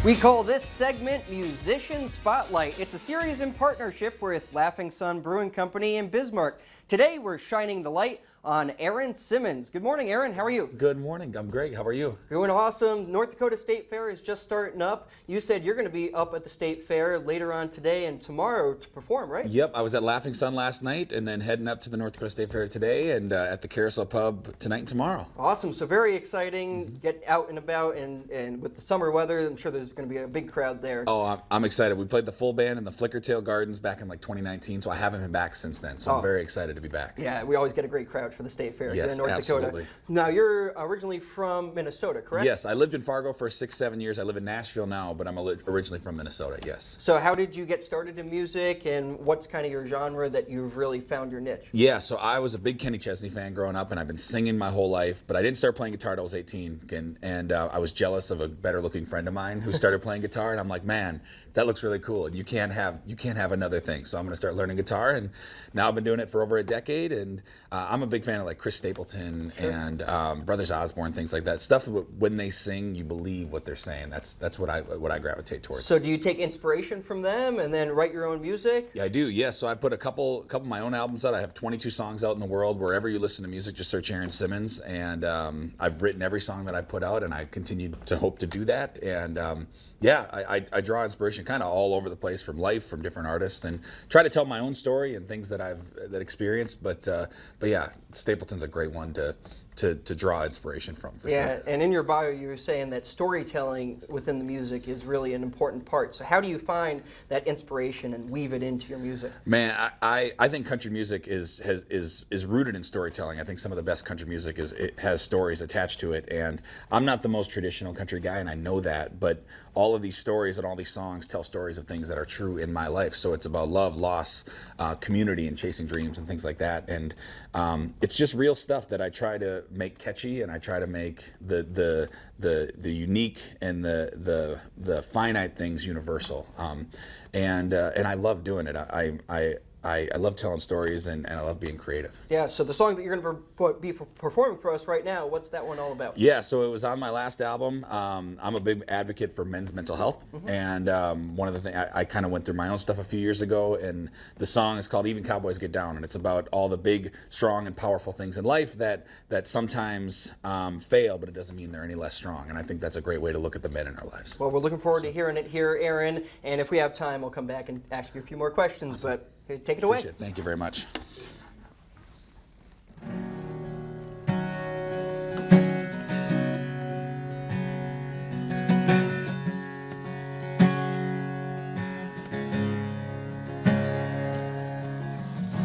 We call this segment Musician Spotlight. It's a series in partnership with Laughing Sun Brewing Company in Bismarck. Today we're shining the light on Aaron Simmons. Good morning, Aaron. How are you? Good morning. I'm great. How are you? Doing awesome. North Dakota State Fair is just starting up. You said you're going to be up at the State Fair later on today and tomorrow to perform, right? Yep. I was at Laughing Sun last night and then heading up to the North Dakota State Fair today and at the Carousel Pub tonight and tomorrow. Awesome. So very exciting. Get out and about and with the summer weather, I'm sure there's going to be a big crowd there. Oh, I'm excited. We played the full band in the Flickertail Gardens back in like 2019, so I haven't been back since then. So I'm very excited to be back. Yeah, we always get a great crowd for the State Fair here in North absolutely. Dakota. Now, you're originally from Minnesota, correct? Yes, I lived in Fargo for 6-7 years. I live in Nashville now, but I'm originally from Minnesota, yes. So how did you get started in music, and what's kind of your genre that you've really found your niche? Yeah, so I was a big Kenny Chesney fan growing up, and I've been singing my whole life, but I didn't start playing guitar until I was 18, and I was jealous of a better-looking friend of mine who started playing guitar, and I'm like, man, that looks really cool, and you can't have another thing. So I'm going to start learning guitar, and now I've been doing it for over a decade, and I'm a big fan of like Chris Stapleton and Brothers Osborne, things like that. Stuff when they sing, you believe what they're saying. That's what I gravitate towards. So do you take inspiration from them and then write your own music? Yeah, I do. Yeah, so I put a couple of my own albums out. I have 22 songs out in the world. Wherever you listen to music, just search Aaron Simmons, and I've written every song that I put out, and I continue to hope to do that. And yeah, I draw inspiration kind of all over the place from life, from different artists, and try to tell my own story and things that I've experienced. But yeah, Stapleton's a great one to draw inspiration from, for sure. And in your bio you were saying that storytelling within the music is really an important part. So how do you find that inspiration and weave it into your music? Man, I think country music is rooted in storytelling. I think some of the best country music it has stories attached to it, and I'm not the most traditional country guy, and I know that, but all of these stories and all these songs tell stories of things that are true in my life. So it's about love, loss, community, and chasing dreams and things like that. And it's just real stuff that I try to make catchy, and I try to make the unique and the finite things universal. And I love doing it. I love telling stories, and I love being creative. Yeah, so the song that you're going to be performing for us right now, what's that one all about? Yeah, so it was on my last album. I'm a big advocate for men's mental health, and one of the things, I kind of went through my own stuff a few years ago, and the song is called Even Cowboys Get Down, and it's about all the big, strong, and powerful things in life that sometimes fail, but it doesn't mean they're any less strong, and I think that's a great way to look at the men in our lives. Well, we're looking forward to hearing it here, Aaron, and if we have time, we'll come back and ask you a few more questions, Awesome. but take it away. Appreciate it. Thank you very much.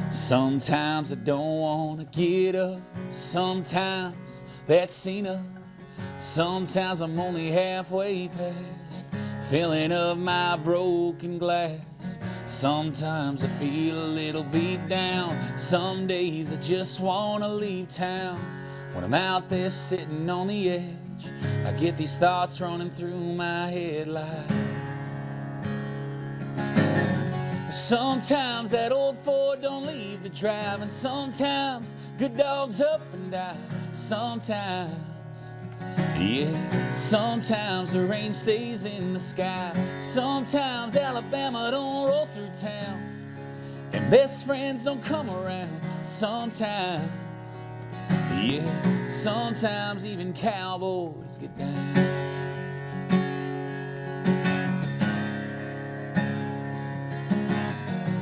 Sometimes I don't want to get up. Sometimes that's enough. Sometimes I'm only halfway past filling up my broken glass. Sometimes I feel a little beat down. Some days I just want to leave town. When I'm out there sitting on the edge, I get these thoughts running through my head like, sometimes that old Ford don't leave the drive, and sometimes good dogs up and die. Sometimes, yeah, sometimes the rain stays in the sky. Sometimes Alabama don't roll through town, and best friends don't come around. Sometimes, yeah, sometimes even cowboys get down.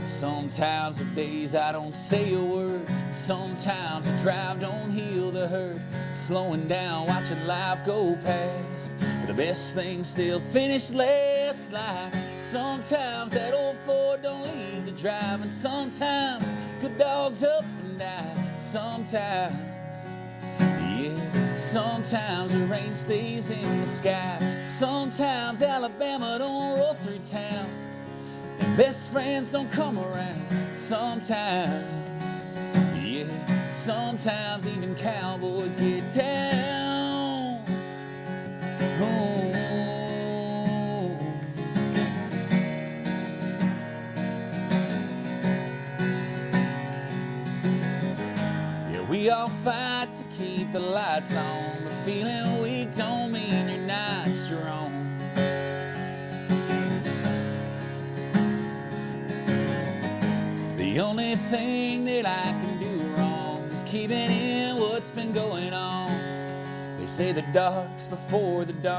Sometimes are days I don't say a word. Sometimes a drive don't heal the hurt. Slowing down, watching life go past, but the best things still finish last. Like sometimes that old Ford don't leave the drive, and sometimes good dogs up and die. Sometimes, yeah, sometimes the rain stays in the sky. Sometimes Alabama don't roll through town, and best friends don't come around. Sometimes, yeah, sometimes even cowboys get down. Oh. Yeah, we all fight to keep the lights on, but feeling weak don't mean you're not strong. The only thing that I can do wrong is keeping in what's been going on. They say the dark's before the dawn.